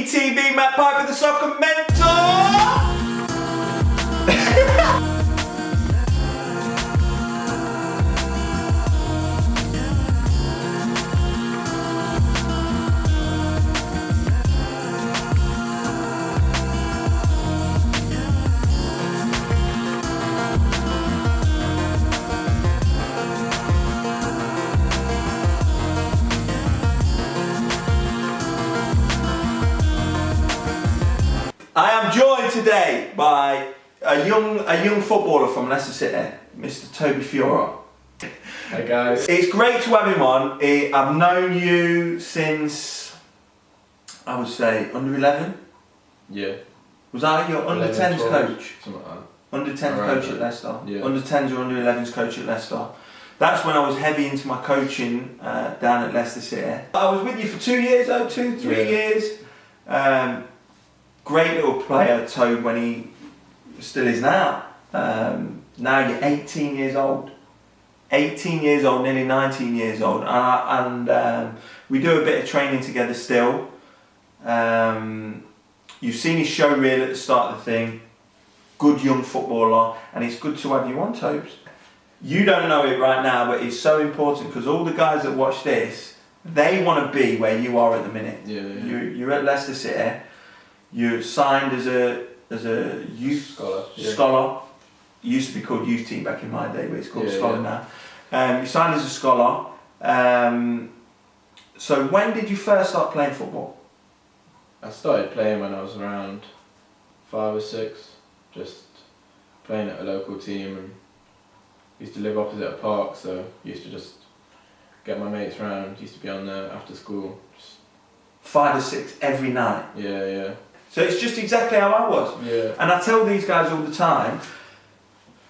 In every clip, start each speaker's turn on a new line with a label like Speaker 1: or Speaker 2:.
Speaker 1: PTV, Matt Piper, the soccer mentor. I am joined today by a young footballer from Leicester City, Mr. Toby Fura.
Speaker 2: Hey guys.
Speaker 1: It's great to have him on. I've known you since, I would say, under 11.
Speaker 2: Yeah.
Speaker 1: Was I your under 10s coach?
Speaker 2: Something like that.
Speaker 1: Under 10s coach at Leicester.
Speaker 2: Yeah.
Speaker 1: Under 10s or under 11s coach at Leicester. That's when I was heavy into my coaching down at Leicester City. I was with you for 2 years, 3 years. Great little player, Toad, when he still is now. Now you're 18 years old. 18 years old, nearly 19 years old. And we do a bit of training together still. You've seen his show reel at the start of the thing. Good young footballer, and it's good to have you on, Tobes. You don't know it right now, but it's so important because all the guys that watch this, they want to be where you are at the minute.
Speaker 2: Yeah.
Speaker 1: You're at Leicester City. You're signed as a youth scholar. It used to be called youth team back in my day, but it's called scholar now. You signed as a scholar. So when did you first start playing football?
Speaker 2: I started playing when I was around 5 or 6, just playing at a local team, and used to live opposite a park, so used to just get my mates round, used to be on there after school.
Speaker 1: 5 or 6 every night?
Speaker 2: Yeah.
Speaker 1: So it's just exactly how I was.
Speaker 2: Yeah.
Speaker 1: And I tell these guys all the time,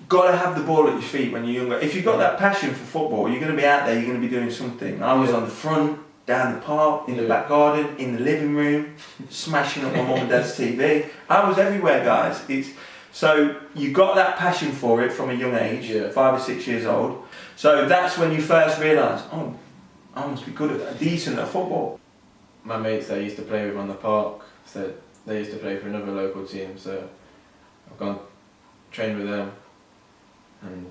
Speaker 1: got to have the ball at your feet when you're younger. If you've got that passion for football, you're going to be out there, you're going to be doing something. I was on the front, down the park, in the back garden, in the living room, smashing up my mum and dad's TV. I was everywhere, guys. So you got that passion for it from a young age, 5 or 6 years old. So that's when you first realised, oh, I must be good at decent at football.
Speaker 2: My mates that I used to play with on the park said they used to play for another local team, so I've gone trained with them, and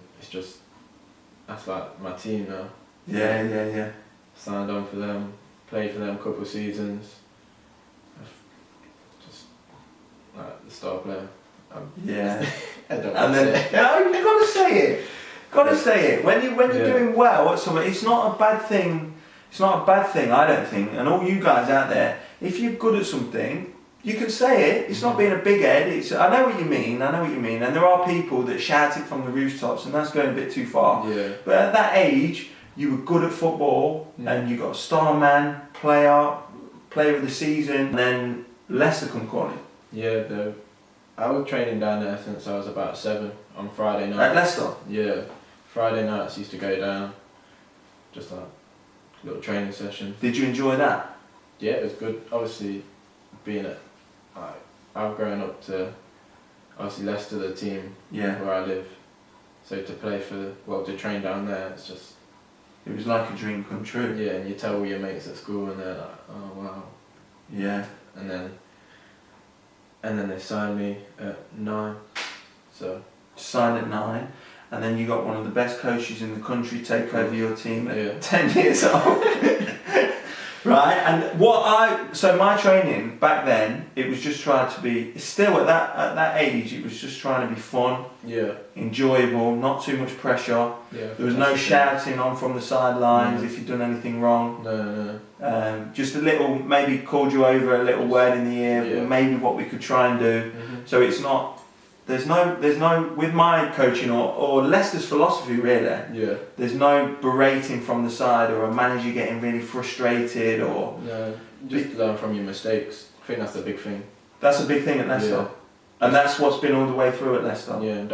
Speaker 2: that's like my team now.
Speaker 1: Yeah.
Speaker 2: Signed on for them, played for them a couple of seasons. Just like the star player. I don't
Speaker 1: and then no, you've got to say it. Got to say it. When you're doing well at something, it's not a bad thing. It's not a bad thing, I don't think. And all you guys out there, if you're good at something, you can say it. It's not being a big head. I know what you mean. And there are people that shout it from the rooftops, and that's going a bit too far.
Speaker 2: Yeah.
Speaker 1: But at that age, you were good at football, and you got a star man, player of the season, and then Leicester come calling.
Speaker 2: Yeah, I was training down there since I was about 7 on Friday night.
Speaker 1: At Leicester?
Speaker 2: Yeah. Friday nights used to go down, just like a little training session.
Speaker 1: Did you enjoy that?
Speaker 2: Yeah, it was good. Obviously, being I've grown up to, obviously Leicester, the team where I live. So to train down there,
Speaker 1: It was like a dream come true.
Speaker 2: Yeah, and you tell all your mates at school, and they're like, oh wow.
Speaker 1: Yeah.
Speaker 2: And then they signed me at 9. So.
Speaker 1: Signed at 9, and then you got one of the best coaches in the country take over your team at 10 years old. Right, and so my training back then, it was just trying to be, still at that age, it was just trying to be fun, enjoyable, not too much pressure.
Speaker 2: Yeah,
Speaker 1: there was no shouting on from the sidelines if you'd done anything wrong.
Speaker 2: No.
Speaker 1: Just a little, maybe called you over, a little word in the ear, maybe what we could try and do. So it's not, there's no, with my coaching or Leicester's philosophy really, there's no berating from the side or a manager getting really frustrated or...
Speaker 2: No, just learn from your mistakes. I think that's the big thing.
Speaker 1: That's a big thing at Leicester. And that's what's been all the way through at Leicester.
Speaker 2: Yeah, and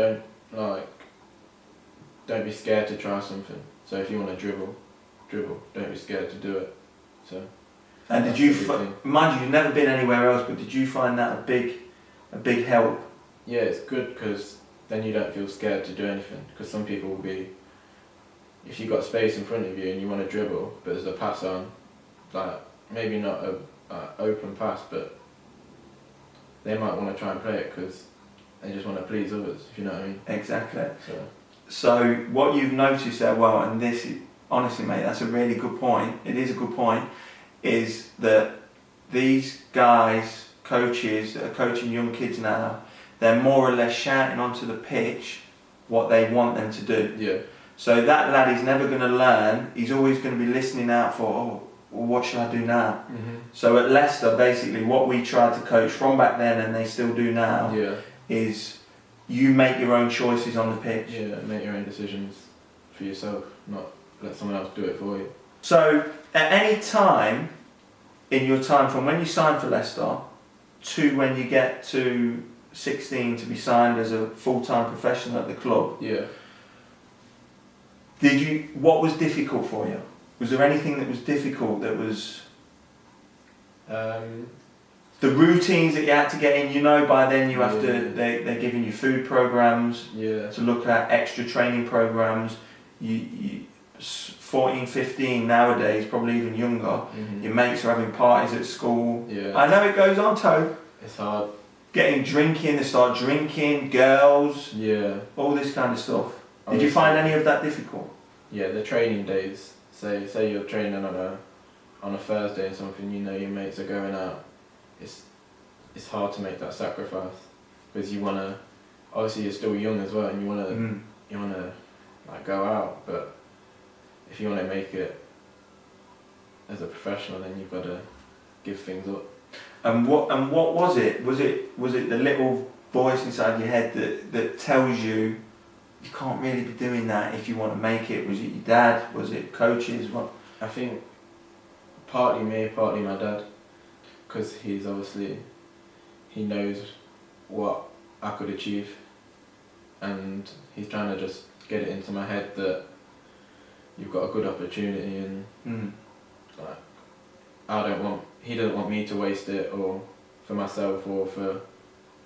Speaker 2: don't be scared to try something. So if you want to dribble, don't be scared to do it. So.
Speaker 1: And did you, mind you, you've never been anywhere else, but did you find that a big help?
Speaker 2: Yeah, it's good because then you don't feel scared to do anything. Because some people will be, if you've got space in front of you and you want to dribble, but there's a pass on, like maybe not a open pass, but they might want to try and play it because they just want to please others, if you know what I mean.
Speaker 1: Exactly.
Speaker 2: So
Speaker 1: So what you've noticed there, well, and this, honestly, mate, that's a really good point. It is a good point. Is that these guys, coaches that are coaching young kids now, they're more or less shouting onto the pitch what they want them to do.
Speaker 2: yeah,
Speaker 1: So that lad is never going to learn. He's always going to be listening out for, oh, well, what should I do now? So at Leicester, basically, what we tried to coach from back then, and they still do now,
Speaker 2: yeah,
Speaker 1: is you make your own choices on the pitch.
Speaker 2: yeah. Make your own decisions for yourself, not let someone else do it for you.
Speaker 1: So at any time in your time from when you signed for Leicester to when you get to 16 to be signed as a full-time professional at the club,
Speaker 2: Yeah.
Speaker 1: what was difficult for you? Was there anything that was difficult that was the routines that you had to get in? You know, by then you have to, they're giving you food programs
Speaker 2: Yeah.
Speaker 1: to look at, extra training programs. You 14, 15 nowadays, probably even younger. Your mates are having parties at school.
Speaker 2: Yeah.
Speaker 1: I know it goes on, Toby.
Speaker 2: It's hard.
Speaker 1: Getting drinking, they start drinking, girls,
Speaker 2: Yeah.
Speaker 1: all this kind of stuff. Did you find any of that difficult?
Speaker 2: Yeah, the training days. Say you're training on a Thursday or something. You know your mates are going out. It's hard to make that sacrifice because you wanna. Obviously, you're still young as well, and you wanna like go out. But if you wanna make it as a professional, then you've got to give things up.
Speaker 1: And what was it? Was it the little voice inside your head that tells you you can't really be doing that if you want to make it? Was it your dad? Was it coaches? What?
Speaker 2: I think partly me, partly my dad, because he's obviously he knows what I could achieve, and he's trying to just get it into my head that you've got a good opportunity and like he doesn't want me to waste it, or for myself, or for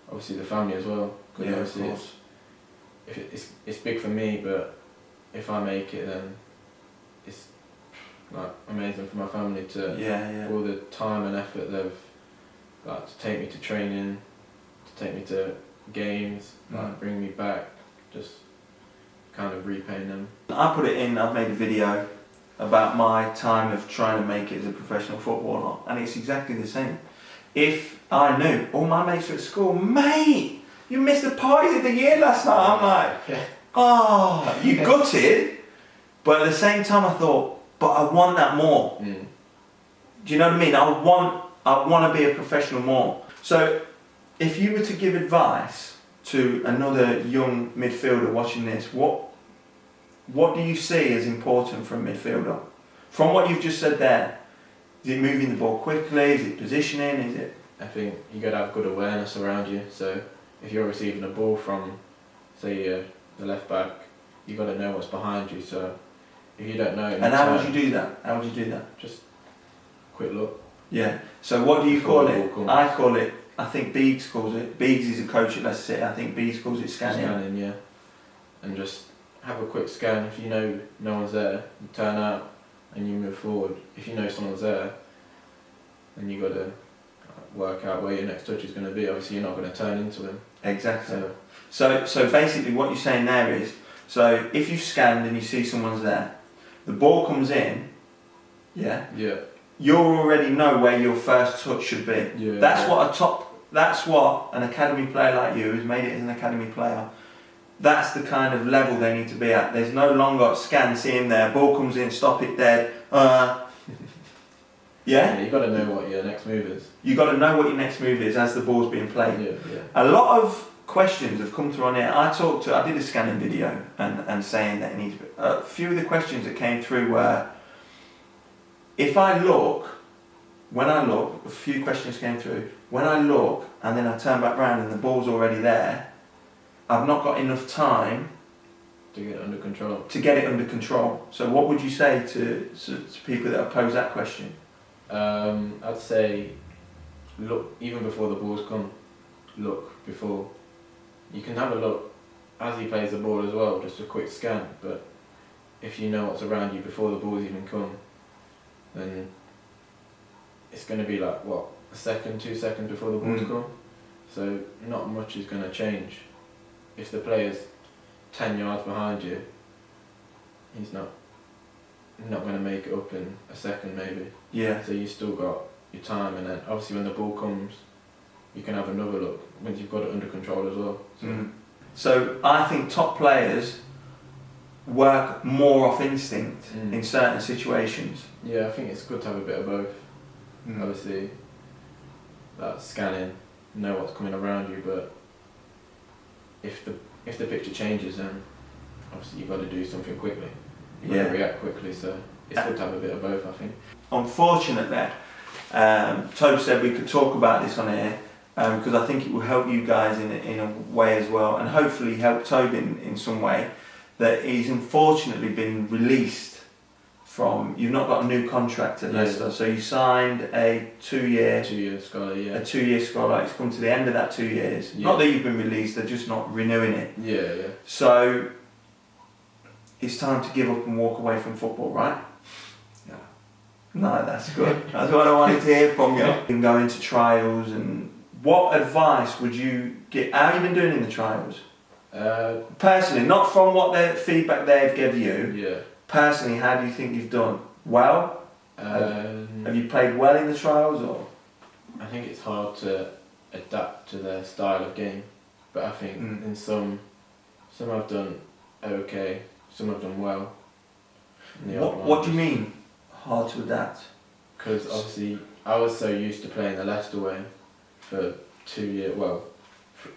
Speaker 2: obviously the family as well.
Speaker 1: Yeah, of course.
Speaker 2: It's big for me, but if I make it, then it's like amazing for my family to all the time and effort they've like to take me to training, to take me to games, like bring me back, just kind of repaying them.
Speaker 1: I put it in. I've made a video about my time of trying to make it as a professional footballer, and it's exactly the same. If I knew all my mates were at school, mate, you missed the parties of the year last night. I'm like, oh, you gutted. But at the same time, I thought, but I want that more. Do you know what I mean? I want to be a professional more. So, if you were to give advice to another young midfielder watching this, what do you see as important for a midfielder? From what you've just said there, is it moving the ball quickly? Is it positioning? Is it?
Speaker 2: I think you got to have good awareness around you. So if you're receiving a ball from, say, the left back, you got to know what's behind you. So if you don't know,
Speaker 1: and how would you do that? How would you do that?
Speaker 2: Just quick look.
Speaker 1: Yeah. So what do you call it?
Speaker 2: Comes.
Speaker 1: I call it. I think Beegs calls it. Beegs is a coach at Leicester City. I think Beegs calls it scanning.
Speaker 2: Scanning, yeah. And just have a quick scan. If you know no one's there, you turn out and you move forward. If you know someone's there, then you got to work out where your next touch is going to be. Obviously, you're not going to turn into him.
Speaker 1: Exactly. So basically, what you're saying there is, so if you've scanned and you see someone's there, the ball comes in. Yeah.
Speaker 2: Yeah.
Speaker 1: You already know where your first touch should be.
Speaker 2: Yeah.
Speaker 1: That's what an academy player like you who's made it as an academy player. That's the kind of level they need to be at. There's no longer scan, see him there, ball comes in, stop it dead. Yeah,
Speaker 2: you got to know what your next move is.
Speaker 1: You got to know what your next move is as the ball's being played.
Speaker 2: Yeah.
Speaker 1: A lot of questions have come through on here. I did a scanning video and saying that it needs. A few of the questions that came through were, if I look, a few questions came through. When I look and then I turn back round and the ball's already there, I've not got enough time
Speaker 2: to get it under control.
Speaker 1: So what would you say to people that pose that question?
Speaker 2: I'd say look even before the ball's come. Look before. You can have a look as he plays the ball as well, just a quick scan. But if you know what's around you before the ball's even come, then it's going to be like, what, a second, 2 seconds before the ball's come? So not much is going to change. If the player's 10 yards behind you, he's not going to make it up in a second maybe.
Speaker 1: Yeah.
Speaker 2: So you still got your time, and then obviously when the ball comes, you can have another look when you've got it under control as well.
Speaker 1: So I think top players work more off instinct in certain situations.
Speaker 2: Yeah, I think it's good to have a bit of both. Obviously, that scanning, know what's coming around you, but if the picture changes, then obviously you've got to do something quickly. You've got to react quickly, so it's good to have a bit of both, I think.
Speaker 1: Unfortunately, Toby said we could talk about this on air because I think it will help you guys in a way as well, and hopefully help Toby in some way, that he's unfortunately been released from, you've not got a new contract at Leicester, so you signed a 2-year
Speaker 2: scholar,
Speaker 1: a 2-year scholar. It's come to the end of that 2 years. Not that you've been released, they're just not renewing it.
Speaker 2: Yeah.
Speaker 1: So it's time to give up and walk away from football, right? Yeah. No, that's good. That's what I wanted to hear from you. And go into trials, and what advice would you give? How have you been doing in the trials? Personally, not from what the feedback they've given you.
Speaker 2: Yeah.
Speaker 1: Personally, how do you think you've done? Well? Have you played well in the trials, or?
Speaker 2: I think it's hard to adapt to their style of game, but I think in some I've done okay, some have done well.
Speaker 1: What do you mean, hard to adapt?
Speaker 2: Because obviously I was so used to playing the Leicester way for 2 years, well,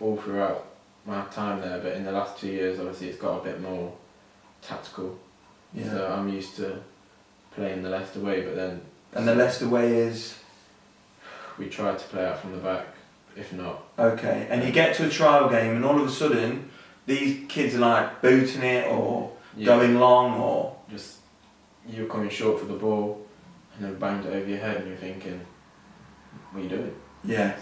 Speaker 2: all throughout my time there, but in the last 2 years obviously it's got a bit more tactical. Yeah. So I'm used to playing the Leicester way, but then...
Speaker 1: And the Leicester way is?
Speaker 2: We try to play out from the back, if not.
Speaker 1: Okay, and you get to a trial game and all of a sudden these kids are like booting it or going long, or...
Speaker 2: Just, you're coming short for the ball and then banged it over your head and you're thinking, what are you doing?
Speaker 1: Yeah.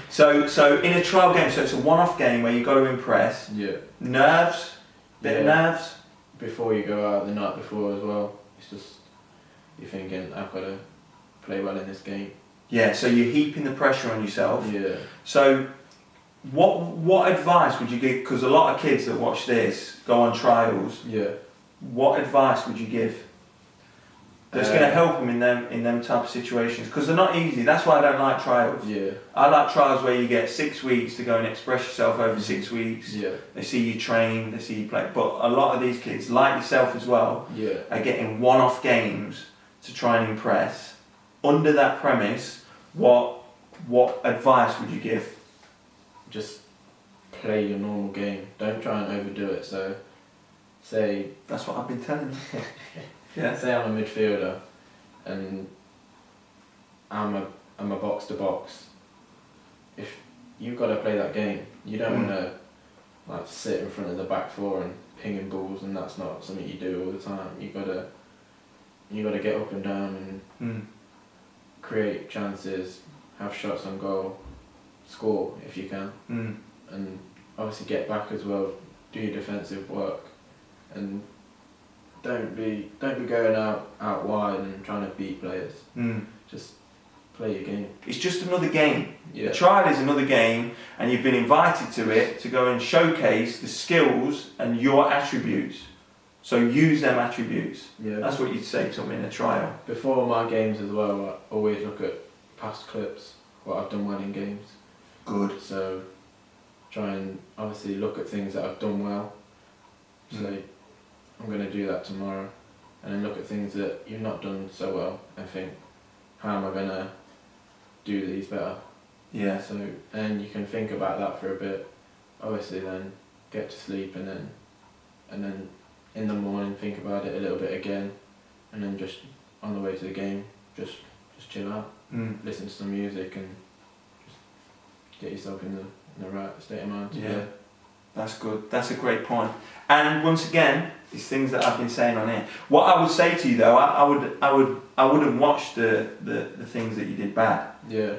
Speaker 1: So in a trial game, so it's a one-off game where you've got to impress.
Speaker 2: Yeah.
Speaker 1: Nerves? Bit of nerves?
Speaker 2: Before you go out the night before as well, it's just, you're thinking, I've got to play well in this game.
Speaker 1: Yeah, so you're heaping the pressure on yourself.
Speaker 2: Yeah.
Speaker 1: So what advice would you give, because a lot of kids that watch this go on trials.
Speaker 2: Yeah.
Speaker 1: What advice would you give that's going to help them in them type of situations? Because they're not easy. That's why I don't like trials.
Speaker 2: Yeah.
Speaker 1: I like trials where you get 6 weeks to go and express yourself over 6 weeks.
Speaker 2: Yeah.
Speaker 1: They see you train, they see you play. But a lot of these kids, like yourself as well, are getting one-off games to try and impress. Under that premise, what advice would you give?
Speaker 2: Just play your normal game. Don't try and overdo it. So, say...
Speaker 1: That's what I've been telling you. Yeah.
Speaker 2: Say I'm a midfielder and I'm a box to box. If you've got to play that game, you don't want to like sit in front of the back four and pinging balls, and that's not something you do all the time. You got to get up and down and create chances, have shots on goal, score if you can, and obviously get back as well. Do your defensive work, and don't be going out wide and trying to beat players. Just play your game. It's
Speaker 1: just another game.
Speaker 2: Yeah.
Speaker 1: A trial is another game, and you've been invited to it to go and showcase the skills and your attributes. So use them attributes.
Speaker 2: Yeah.
Speaker 1: That's what you'd say to them in a trial.
Speaker 2: Before my games as well, I always look at past clips, what I've done well in games.
Speaker 1: Good.
Speaker 2: So try and obviously look at things that I've done well. Say, I'm going to do that tomorrow, and then look at things that you've not done so well and think, how am I going to do these better?
Speaker 1: Yeah.
Speaker 2: So, and you can think about that for a bit, obviously then get to sleep, and then in the morning think about it a little bit again, and then just on the way to the game, just chill out, listen to some music and just get yourself in the right state of mind to play.
Speaker 1: That's good. That's a great point. And once again, these things that I've been saying on here. What I would say to you though, I wouldn't watch the things that you did bad.
Speaker 2: Yeah.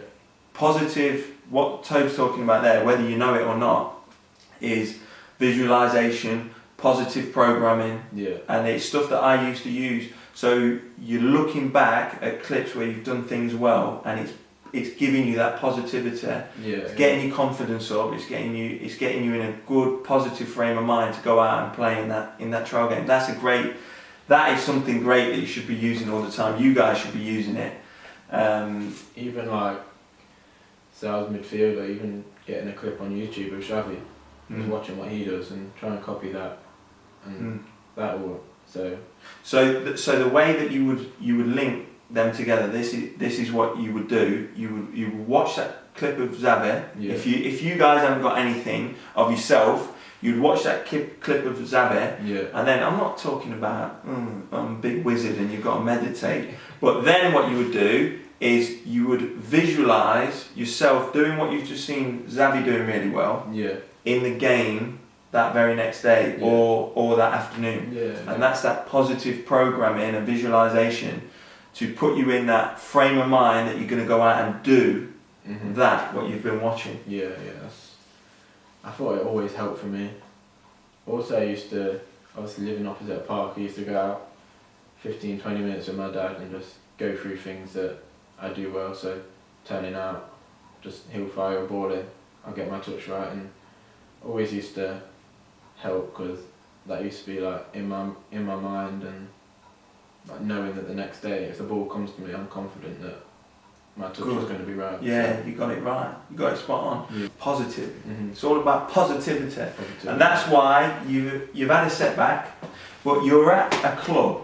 Speaker 1: Positive. What Toby's talking about there, whether you know it or not, is visualization, positive programming.
Speaker 2: Yeah.
Speaker 1: And it's stuff that I used to use. So you're looking back at clips where you've done things well, and it's giving you that positivity. It's getting your confidence up. It's getting you in a good positive frame of mind to go out and play in that trial game. That is something great that you should be using all the time. You guys should be using it.
Speaker 2: Even like, say I was midfielder, even getting a clip on YouTube of Xavi, just watching what he does and try and copy that, and that will. So
Speaker 1: the way that you would link them together. This is what you would do. You would watch that clip of Xavi.
Speaker 2: Yeah.
Speaker 1: If you guys haven't got anything of yourself, you'd watch that clip of Xavi.
Speaker 2: Yeah.
Speaker 1: And then I'm not talking about I'm a big wizard and you've got to meditate. But then what you would do is you would visualise yourself doing what you've just seen Xavi doing really well.
Speaker 2: Yeah.
Speaker 1: In the game that very next day or that afternoon.
Speaker 2: Yeah.
Speaker 1: And that's that positive programming and visualisation to put you in that frame of mind that you're going to go out and do what you've been watching.
Speaker 2: Yeah. I thought it always helped for me. Also, I used to, obviously living opposite a park, I used to go out 15-20 minutes with my dad and just go through things that I do well. So turning out, just he'll fire a ball in, I'll get my touch right, and always used to help, because that used to be like in my mind, and like knowing that the next day if the ball comes to me, I'm confident that my touch is going to be right.
Speaker 1: Yeah, so. You got it right. You got it spot on. Yeah. Positive. It's all about positivity. And that's why you've had a setback, but you're at a club,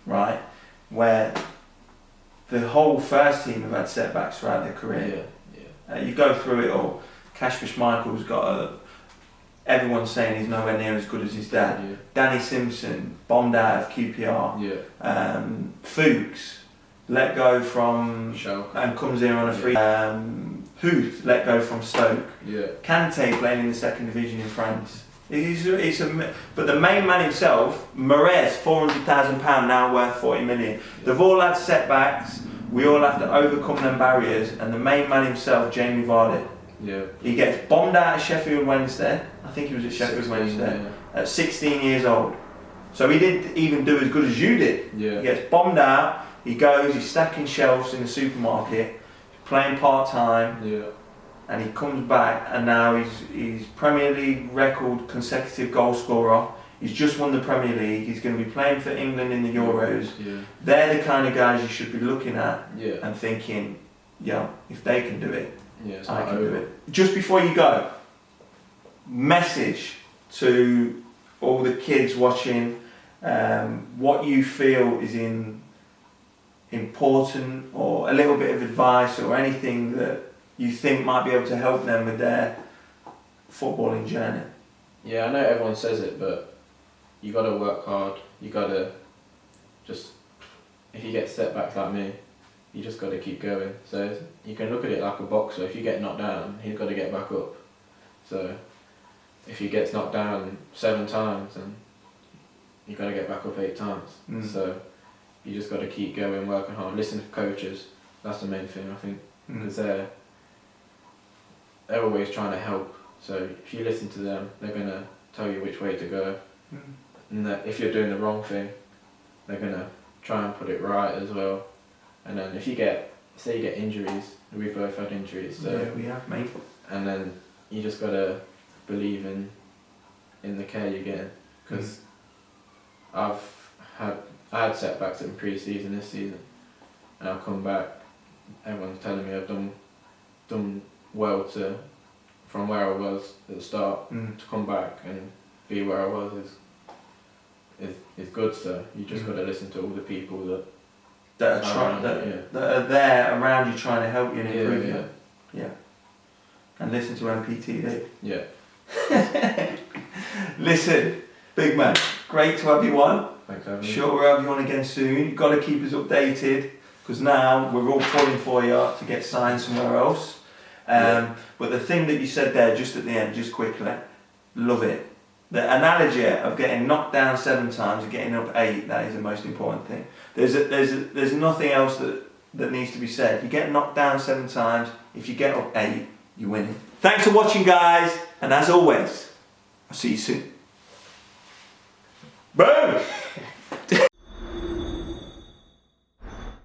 Speaker 1: right, where the whole first team have had setbacks throughout their career.
Speaker 2: Yeah.
Speaker 1: You go through it all. Kasper Schmeichel's got everyone's saying he's nowhere near as good as his dad.
Speaker 2: Yeah.
Speaker 1: Danny Simpson bombed out of QPR.
Speaker 2: Yeah.
Speaker 1: Fuchs let go from
Speaker 2: Schalke.
Speaker 1: And comes here on a free. Huth let go from Stoke.
Speaker 2: Yeah.
Speaker 1: Kante playing in the second division in France. But the main man himself, Mahrez, £400,000 now worth 40 million. Yeah. They've all had setbacks. We all have to overcome them barriers. And the main man himself, Jamie Vardy.
Speaker 2: Yeah.
Speaker 1: He gets bombed out of Sheffield Wednesday. I think he was at Sheffield Wednesday at 16 years old. So he didn't even do as good as you did.
Speaker 2: Yeah.
Speaker 1: He gets bombed out. He goes. He's stacking shelves in the supermarket, playing part time.
Speaker 2: Yeah.
Speaker 1: And he comes back, and now he's Premier League record consecutive goal scorer. He's just won the Premier League. He's going to be playing for England in the Euros.
Speaker 2: Yeah.
Speaker 1: They're the kind of guys you should be looking at
Speaker 2: and
Speaker 1: thinking, yeah, if they can do it, I can do it. Just before you go, message to all the kids watching, what you feel is important, or a little bit of advice, or anything that you think might be able to help them with their footballing journey.
Speaker 2: Yeah, I know everyone says it, but you got to work hard. You got to just, if you get setbacks like me, you just got to keep going. So you can look at it like a boxer. If you get knocked down, he's got to get back up. So if he gets knocked down 7 times, then you got to get back up 8 times. So you just got to keep going, working hard, listen to coaches. That's the main thing, I think, because they're always trying to help. So if you listen to them, they're going to tell you which way to go. And that if you're doing the wrong thing, they're going to try and put it right as well. And then if you get, say you get injuries, we both had injuries. So
Speaker 1: yeah, we have, mate.
Speaker 2: And then you just got to believe in the care you're getting. Because I had setbacks in pre-season this season, and I'll come back, everyone's telling me I've done well from where I was at the start, to come back and be where I was is good. So you just got to listen to all the people that are there around you trying to help you and improve you. Yeah. And listen to MPTV. Yeah. Listen, big man, great to have you on. Thanks for having me.
Speaker 1: Sure, we'll have you on again soon. You've got to keep us updated, because now we're all pulling for you to get signed somewhere else. But the thing that you said there just at the end, just quickly, love it. The analogy of getting knocked down 7 times and getting up 8, that is the most important thing. There's nothing else that needs to be said. You get knocked down 7 times, if you get up 8, you win it. Thanks for watching, guys, and as always, I'll see you soon. Boom!